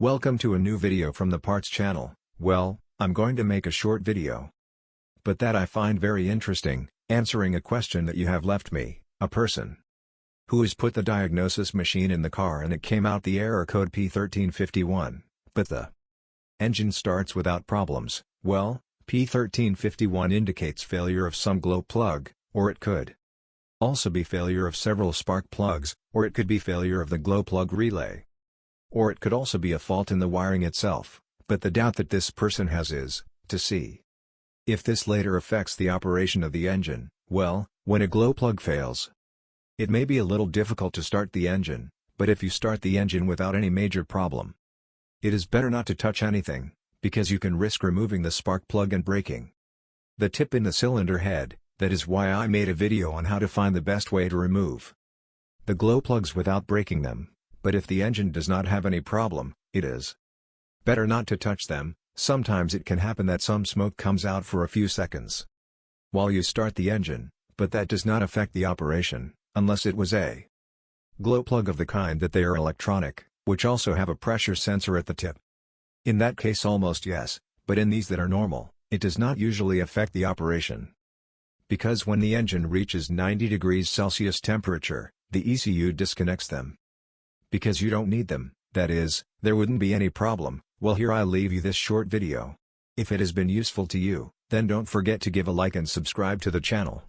Welcome to a new video from the Parts channel. Well, I'm going to make a short video, but that I find very interesting, answering a question that you have left me, a person who has put the diagnosis machine in the car and it came out the error code P1351, but the engine starts without problems. Well, P1351 indicates failure of some glow plug, or it could also be failure of several spark plugs, or it could be failure of the glow plug relay. Or it could also be a fault in the wiring itself, but the doubt that this person has is, to see if this later affects the operation of the engine. Well, when a glow plug fails, it may be a little difficult to start the engine, but if you start the engine without any major problem, it is better not to touch anything, because you can risk removing the spark plug and breaking the tip in the cylinder head. That is why I made a video on how to find the best way to remove the glow plugs without breaking them. But if the engine does not have any problem, it is better not to touch them. Sometimes it can happen that some smoke comes out for a few seconds while you start the engine, but that does not affect the operation, unless it was a glow plug of the kind that they are electronic, which also have a pressure sensor at the tip. In that case almost yes, but in these that are normal, it does not usually affect the operation. Because when the engine reaches 90 degrees Celsius temperature, the ECU disconnects them. Because you don't need them, that is, there wouldn't be any problem. Well, here I leave you this short video. If it has been useful to you, then don't forget to give a like and subscribe to the channel.